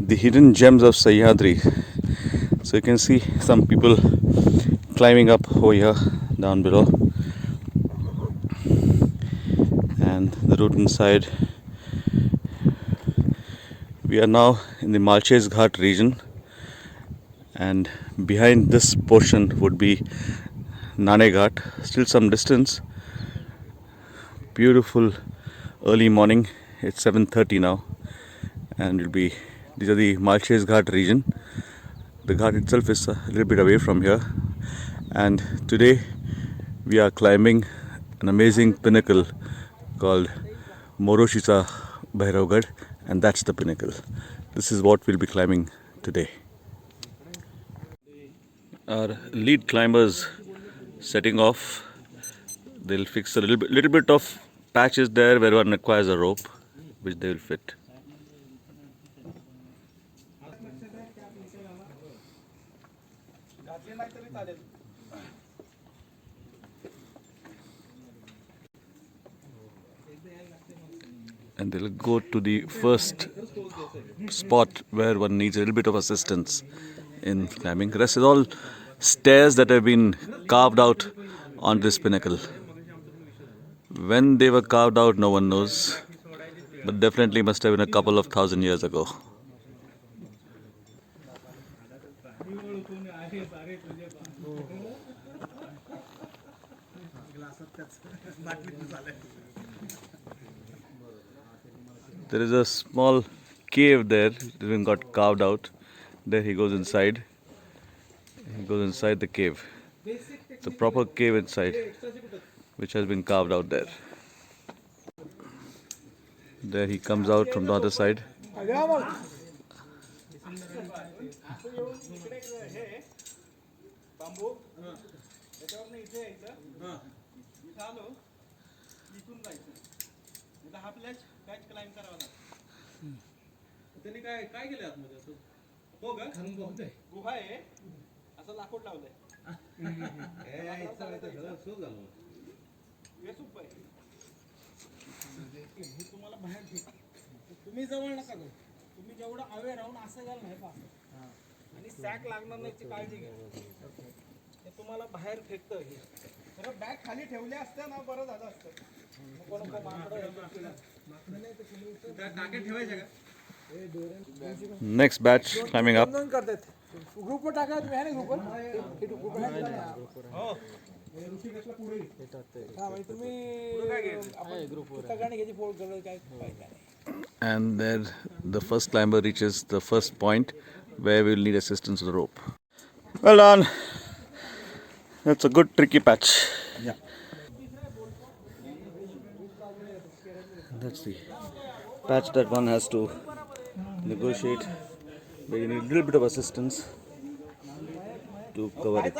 the hidden gems of Sahyadri. So you can see some people climbing up over here down below, and the route inside. We are now in the Malches Ghat region, and behind this portion would be Nane Ghat. Still some distance. Beautiful early morning. It's 7:30 now, and it'll be. These are the Malches Ghat region. The ghat itself is a little bit away from here, and today we are climbing an amazing pinnacle called Moroshisa Bhairavgarh, and that's the pinnacle. This is what we'll be climbing today. Our lead climbers setting off. They'll fix a little bit of patches there where one requires a rope, which they will fit. And they'll go to the first spot where one needs a little bit of assistance in climbing. The rest is all stairs that have been carved out on this pinnacle. When they were carved out, no one knows, but definitely must have been a couple of thousand years ago. There is a small cave there, it has been got carved out. There he goes inside. He goes inside the cave. It's a proper cave inside, which has been carved out there. There he comes out from the other side. त्यांनी काय केलं आतमध्ये असं हो का गुहा आहे असं लाकूड लावलंय तुम्हाला बाहेर तुम्ही जवळ नका जाऊ तुम्ही जेवढं अवेअर राहून असं याल नाही पहा आणि सॅक लागणार नाही याची काळजी घ्या हे तुम्हाला बाहेर फेकतं हे जर बॅग खाली ठेवल्या असत्या ना बरं झालं असतं टाके ठेवायचे का Next batch climbing up. And there the first climber reaches the first point where we will need assistance with the rope. Well done. That's a good tricky patch. Yeah. That's the patch that one has to negotiate, where you need a little bit of assistance to cover it.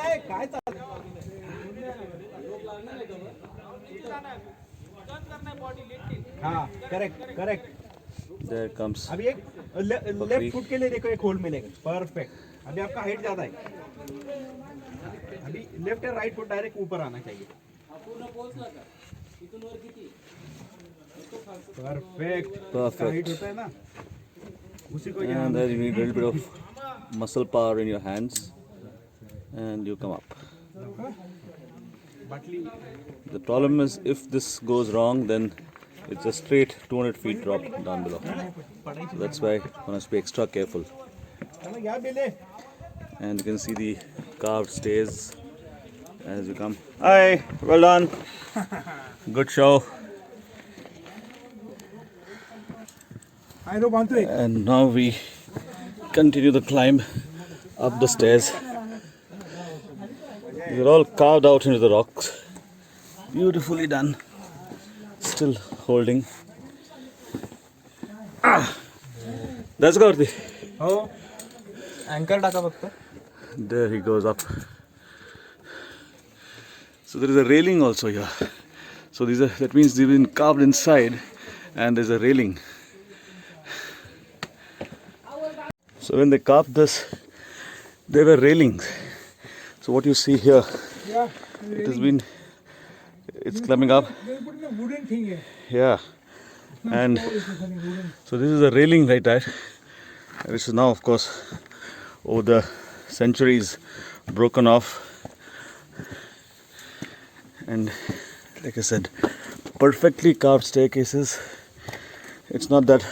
हाँ correct correct There comes अभी एक left foot के लिए देखो एक hold मिलेगा perfect अभी आपका हाइट ज़्यादा है अभी लेफ्ट या राइट फुट डायरेक्ट ऊपर आना चाहिए परफेक्ट हाइट होता है ना उसी को यहाँ and then you need a little bit of muscle power in your hands and you come up. The problem is if this goes wrong, then it's a straight 200 feet drop down below. So that's why one has to be extra careful. And you can see the carved stairs as you come. Hi, well done. Good show. And now we continue the climb up the stairs. These are all carved out into the rocks. Beautifully done. Still holding. That's Gaurav. Oh, anchor टाका फक्त. There he goes up. So there is a railing also here. So that means they've been carved inside, and there's a railing. So when they carved this, there were railings. So what you see here, it's climbing up. They put a wooden thing here. Yeah. And so this is a railing right there. This is now, of course, over the centuries broken off, and like I said, perfectly carved staircases. It's not that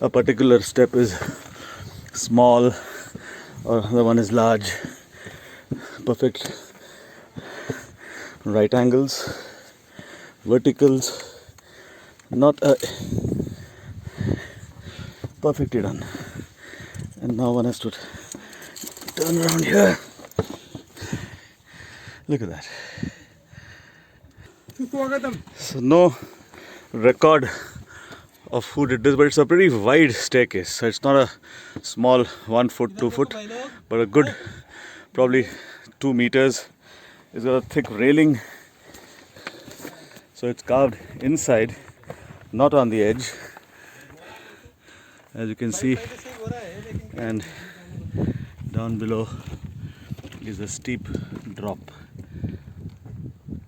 a particular step is small or the one is large. Perfect right angles, verticals, not a perfectly done. And now one has to turn around here. Look at that. So no record of who did this, but it's a pretty wide staircase. So it's not a small 1 foot, 2 foot, but a good probably 2 meters. It's got a thick railing, so it's carved inside, not on the edge, as you can see. And down below is a steep drop,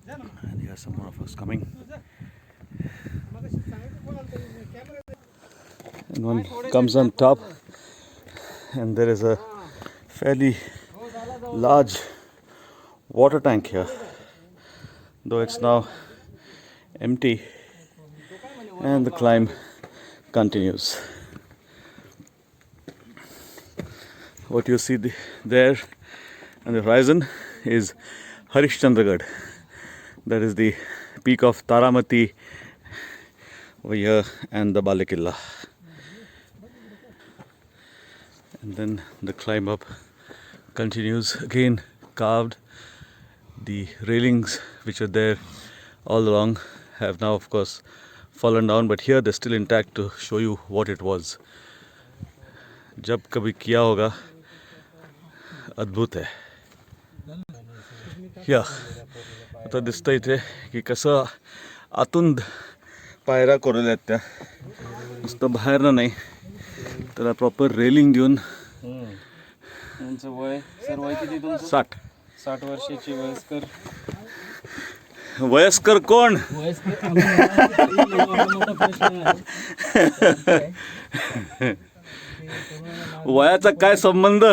and here are some more of us coming. And one comes on top, and there is a fairly large water tank here, though it's now empty, and the climb continues. What you see there on the horizon is Harishchandragarh. That is the peak of Taramati over here, and the Balekilla. And then the climb up continues, again carved. The railings which are there all along have now, of course, fallen down, but here they're still intact to show you what it was. जब कभी किया होगा, अद्भुत है. या आता दिसतं इथे की कसं आतून पायऱ्या कोरलेल्या आहेत त्या, नुसतं बाहेरनं नाही, त्याला प्रॉपर रेलिंग देऊन. तुमचं वय सर, वय किती तुमचं? 60 वर्षाची वयस्कर. वयस्कर कोण? वयाचा काय संबंध?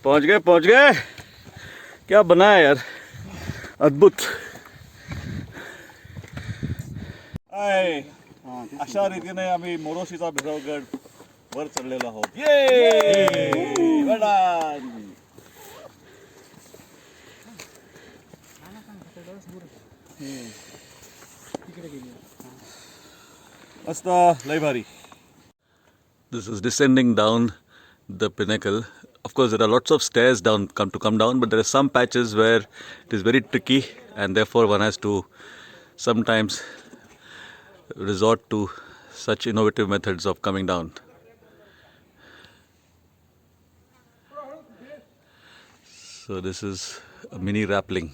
पहुंच गए. क्या बना है यार, अद्भुत. अशा रीतीने आम्ही मोरोशीचा भिरवगड वर चढलेलो आहोत. मस्त, लय भारी. This is descending down the pinnacle. Of course, there are lots of stairs to come down, but there are some patches where it is very tricky, and therefore one has to sometimes resort to such innovative methods of coming down. So this is a mini rappelling.